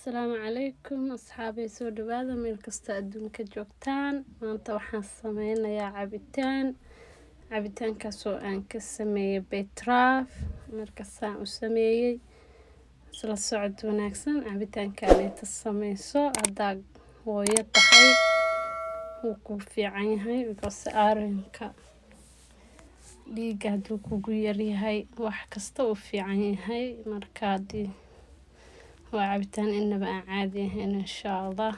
Asalaamu calaykum asxaabay soo dhawaada meel kasta adduunka joogtaan. Maanta waxaan sameynayaa cabitaankaas oo aan ka sameeyay beetraaf. Markaasaan u sameeyay isla socod wanaagsan. Cabitaankaan inta sameyso haddaad hooyo tahay wuu ku fiican yahay because aaranka dhiigga hadduu kugu yar yahay wax kasta uu fiican yahay. Markaadii waa cabitaan inaba aan caadi ahayn insha Allah.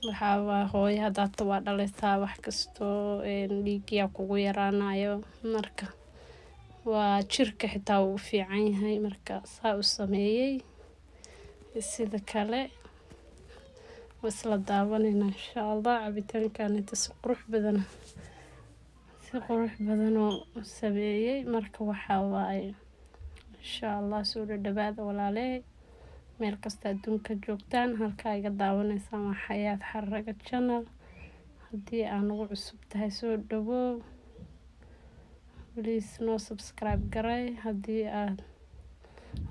Waxaa hooyo haddaad waa dhalaysaa wax kastoo dhiigga kugu yaraanayo marka waa jirka xitaa uu fiican yahay. Marka saa u sameeyay sida kale wasla daawanayna insha Allah. Cabitaankaan inta si qurux badan oo sameeyay marka waxaa waaye insha Allah soo dhawaada walaalay meel kasta adduunka joogtaan. Halka iga daawanaysan waa Xayaat Xaraga channel. Haddii aan ugu cusub tahay soo dhawow please noo subscribe garay. Haddii aad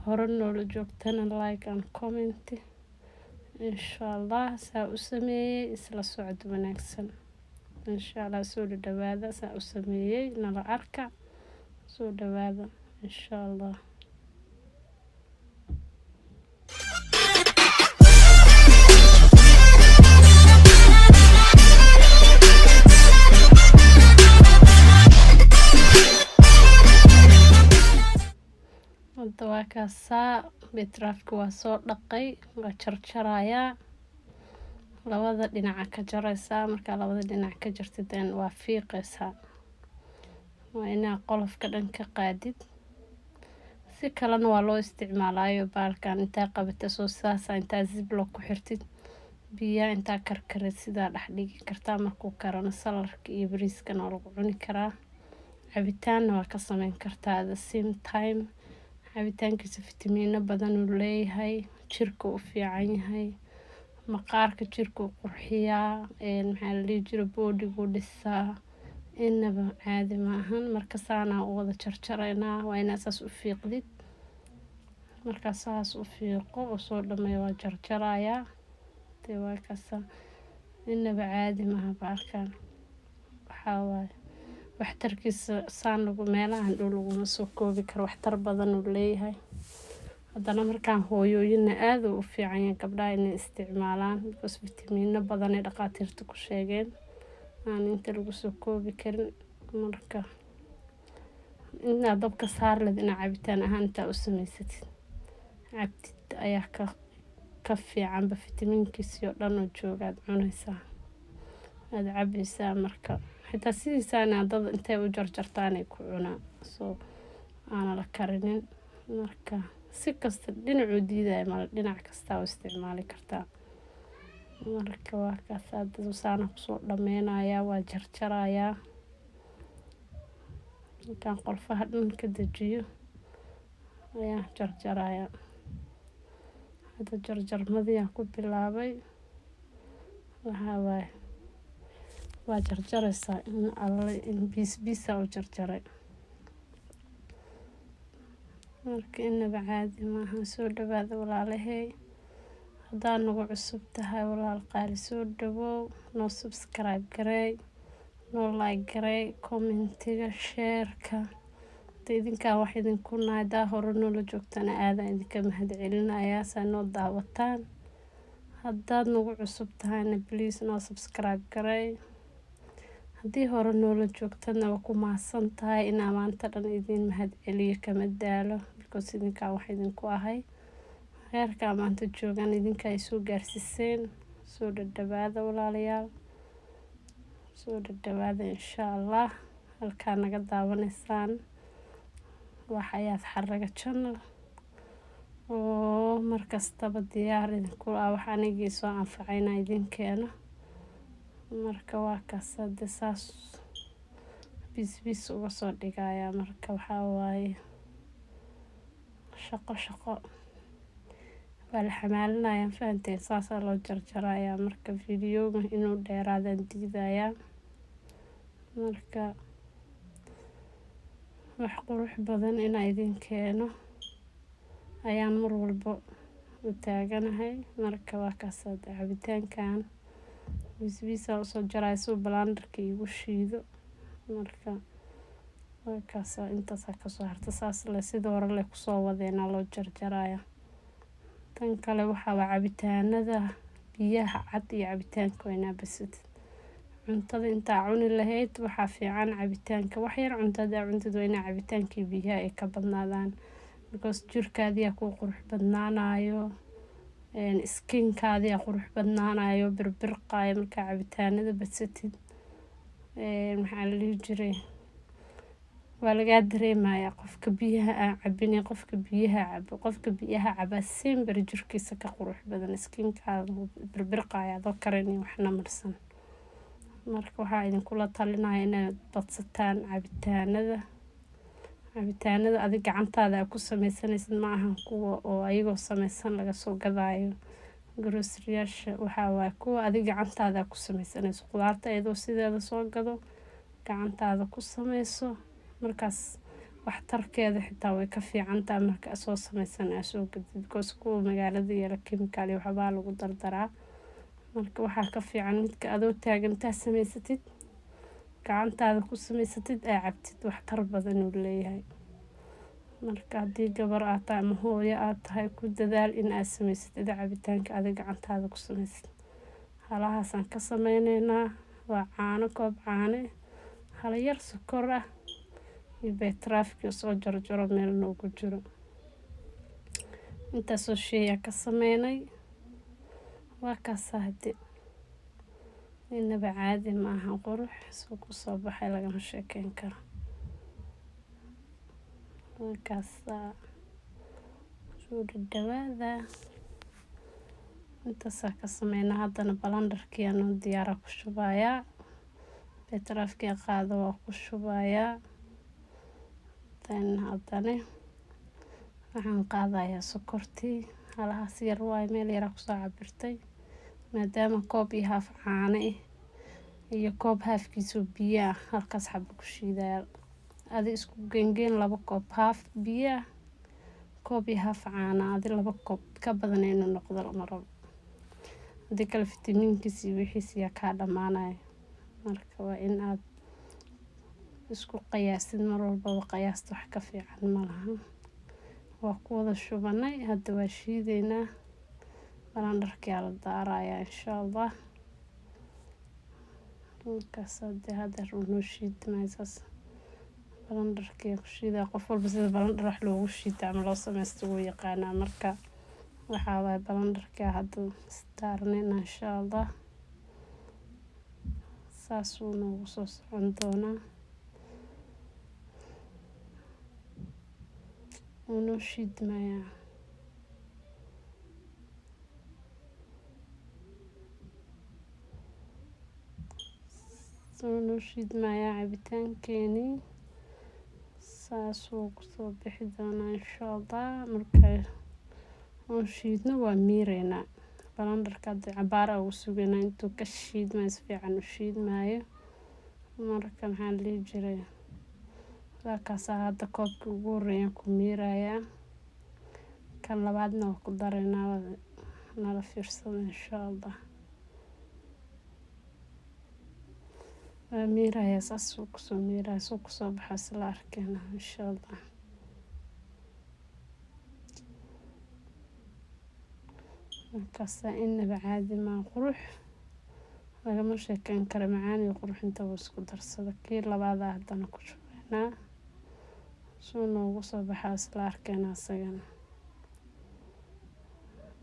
hore noola joogtana like and comment insha Allah. Saa u sameeyay isla socod wanaagsan insha Allah. Soo dhawaada saa u sameeyay nala arka soo dhawaada insha Allah. waa kaasaa beetraafka waa soo dhaqay waa jarjarayaa labada dhinac ka jaraysaa. Marka labada dhinac ka jartideen waa fiiqaysaa waa inaa qolofka dhan ka qaadid. Si kalena waa loo isticmaalaayo baalkan intaa qabata soo saasa intaa ziplock ku xirtid biya intaa karkarid sidaa dhex dhigi kartaa. Markuu karano salarka iyo bariiskana waa lagu cuni karaa. Cabitaanna waa ka sameyn kartaa at the same time. Cabitaankiisa fitamiino badan uu leeyahay jirka uu fiican yahay maqaarka jirka uu qurxiyaa maxaa la dhihi jiray body-gu dhisaa inaba caadi maahan. Marka saana u wada jarjaraynaa waa inaa saas u fiiqdid. Marka saas u fiiqo oo soo dhameeyo waa jarjarayaa waa kaasa inaba caadi maaha baalkan. waxaa waaye waxtarkiisa saan lagu meelahan dhow laguma soo koobi karo. waxtar badan uu leeyahay haddana markaan hooyooyina aad u fiican yahay gabdhaha inay isticmaalaan because fitamiino badan ay dhaqaatiirtu ku sheegeen aan inta lagu soo koobi karin. Marka inaad dabka saar leh inaa cabitaan ahaan intaa u samaysatid cabtid ayaa ka fiicanba fitamiinkiisa oo dhan oo joogaad cunaysaa aad cabaysaa. Marka xitaa sidiisaana dad intay u jarjartaan ay ku cunaan soo aana la karinin. Marka si kasta dhinacu diiday mal dhinac kasta u isticmaali kartaa. Marka waa kaasaa dad saana ku soo dhameenaya waa jarjarayaa. Markaan qolfaha dhan ka dajiyo ayaa jarjarayaa. Hadda jarjarmadii aan ku bilaabay waxaa waaye waa jarjaraysaa in biis u jarjaray. Marka inaba caadi maaha. Soo dhawaada walaalahay haddaan nagu cusub tahay walaal qaali soo dhawow noo subscribe garay noo like garay commentiga shareka. Idinkaa wax idinku naadaa hore noola joogtana aadaan idinka mahadcelinayaa saa noo daawataan. Haddaad nagu cusub tahayna please noo subscribe garay. Haddii hore noola joogtana waa ku mahadsan tahay inaa maanta dhan idin mahadceliyo kama daalo because idinkaa wax idinku ahay. Heerka maanta joogan idinkaa ay soo gaarsiiseen. Soo dhawaada walaalayaal soo dhawaada insha Allah. Halkaa naga daawanaysaan waa Xayaat Xaraga channel oo markastaba diyaar idinku ah wax anigii soo anfacayna idinkeena. Marka waa kaasaa saas bis uga soo dhigayaa. Marka waxaa waaye shaqo waa la xamaalinayaa fahanteen saasaa loo jarjarayaa. Marka videoga inuu dheeraadaan diidayaa. Marka wax qurux badan inaa idin keeno ayaan mar walba u taaganahay. Marka waa kaas cabitaankan bisbiisa usoo jaray suu blandarka igu shiido. Marka waa kaas intaas ka soo harta saas la sidoo hore la ku soo wadeena loo jarjaraya. Tan kale waxaa cabitaanada biyaha cad iyo cabitaanka wayna basid. Cuntada inta cuni lahayd waxaa fiican cabitaanka wax yar cuntada wayna cabitaankii biyaha ay ka badnaadaan because jirkaadiya ku qurux badnaanayo skin kaadiya qurux badnaanayo birbirqaaya marka cabitaanada badsatid maxaa la dhihi jiray waa laga dareemayaa qofka biyaha cabinay qofka biyaha caba simbar jirkiisa ka qurux badan skin-kaada birbirqaaya doo karin waxna marsan. Marka waxaa idin kula talinayaa inaad badsataan cabitaanada adiga gacantaada ku samaysanaysid ma ahan kuwa oo ayagoo samaysan laga soo gadaayo grocery-yaasha waxaa kuwa adiga gacantaada ku samaysanayso qudaarta iyadoo sideeda soo gado gacantaada ku samayso markaas wax tarkeeda xitaa way ka fiican tahay marka soo samaysan soo gadid because kuwa magaalada yara chemical waxba lagu dardaraa. Marka waxaa ka fiican midka adoo taagantaa samaysatid gacantaada ku samaysatid ay cabtid wax tar badan u leeyahay. Marka haddii gabar aad tahay ama hooyo aad tahay ku dadaal in aad samaysatid cabitaanka adiga gacantaada ku samaysid. Halahaasan ka sameynaynaa waa caano koob caano hala yar sokor ah iyo beetraafki soo jarjaro meel noogu jiro. Inta soo sheeya ka sameynay waa ka saahdi inaba caadi ma aha qurux soo ku soo baxay lagama sheekeyn karo. Waa kaas soo dhawaada inta saa ka sameynaa haddana blandarkii aanu diyaar ku shubayaa beetraafki qaado waa ku shubayaa tan haddana waxaan qaadayaa sokortii halahaas yar waay meel yar ku soo cabirtay maadaama koob iyo haaf caano iyo koob haafkiisu biyo halkaas xabo ku shiidaa adi isku gengeen 2 koob haaf biyo koob iyo haaf caano adi 2 koob ka badan inuu noqdo lama rabo hadii kale fitamiinkiisa wixiisa ka dhamaanay. Marka waa in aad isku qiyaasid mar walba qiyaasta wax ka fiican ma laha. Waa ku wada shubanay hadda waa shiideynaa blandarkii la daarayaa insha Allah. Markaas hadda runoo shiidmaysaas blandarkii ku shiidaa qof walba sida blandar wax loogu shiidaa ama loo samaysto wuu yaqaanaa. Marka waxaa waay blandarkii hadda daarnayna insha Allah saas uu noogu soo socon doonaa unoo shiidmayaa cabitaankeeni saas uu ku soo bixi doonaa insha Allah. Marka oo shiidno waa miireena blandarka cabaar ugu sugeena intuu ka shiidmays fiican u shiidmaayo. Marka maxaa la dhihi jiray waa kaas hadda koobkii ugu horeeyay ku miirayaa kan labaadna ku dareynaa nala fiirsado insha Allah. miirayaa saas uu ku soo miiraa soo ku soo baxay la arkayna insha Allah. Markaas inaba caadi ma qurux lagama sheekeyn karo macaan iyo qurux inta isku darsada kii labaad haddana ku shubaynaa soo noogu soo baxay la arkayna asagana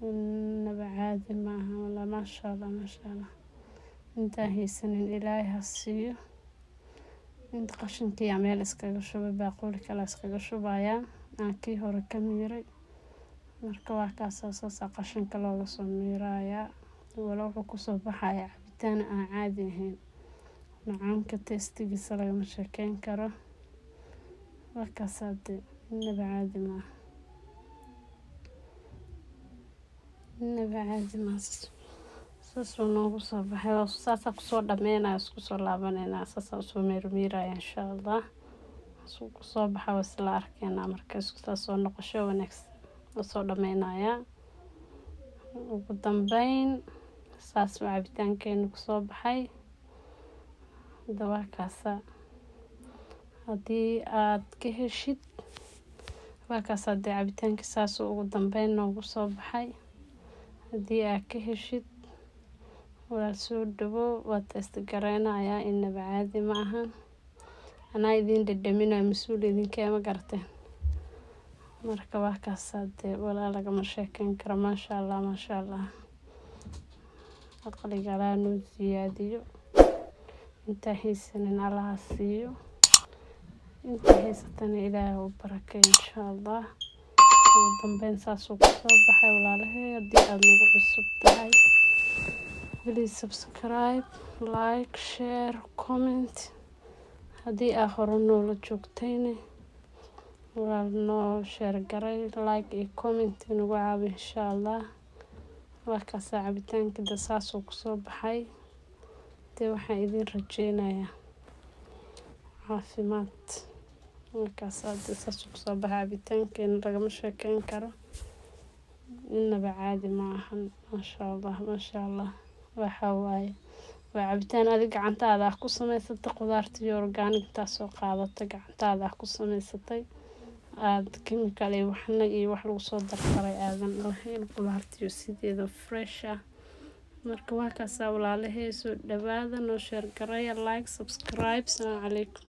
inaba caadi ma aha wala maasha Allah inta haysanin Ilaahay ha siiyo inta qashinkii meel iskaga shubay baaquli kala iskaga shubayaa kii hore ka miiray. Marka waa kaas qashinka looga soo miirayaa wala wuxuu ku soo baxaya cabitaan aan caadi ahayn macaanka tastigiisa lagama sheekeyn karo. Waa kaas inaba caadi ma aha inaba caadi ma saas uu noogu soo baxay saas ku soo dhameynaa isku soo laabanayna saas soo miirayaa insha Allah. Soo ku soo baxay la arkayna marka isku soo noqosho wanaagsan soo dhameynaya ugu dambeyn saas oo cabitaankeenu kusoo baxay. Waa kaasa haddii aad ka heshid waa kaas haddii cabitaanka saas ugu dambeyn noogu soo baxay. Haddii aad ka heshid waa soo dhawo waad istagareynaya inaba caadi ma ahan anaa idin dhadhaminaya masuul idinka ma garteen. Marka waa kaas hadee walaa lagama sheekeyn karo maasha Allah aqliga Alla noo siyaadiyo inta haysanin Allaha siiyo inta haysatana Ilaahay u barakeeyo insha Allah. ugu dambeyn saas uu kusoo baxay walaalahay. Haddii aad nagu cusub tahay please subscribe, like, share, comment. haddii aad hore noola joogtayna waa noo share garay like iyo comment nagu caawi insha Allah. waa kaas cabitaanka saas uu kusoo baxay. waxaan idin rajeynayaa caafimaad. markaas saas uu kusoo baxay cabitaankeena lagama sheekeyn karo inaba caadi ma ahan maasha Allah. waxa waaye waa cabitaan adiga gacantaada ku samaysatay qudaarta iyo organic taasoo qaadata gacantaada ku samaysatay aad chemical iyo wax lagu soo darsaday aadan lahayn qudaarta iyo sideeda fresh ah. marka waa kaas walaalahay soo dhawaada noo share garay like subscribe. Assalaamu calaykum.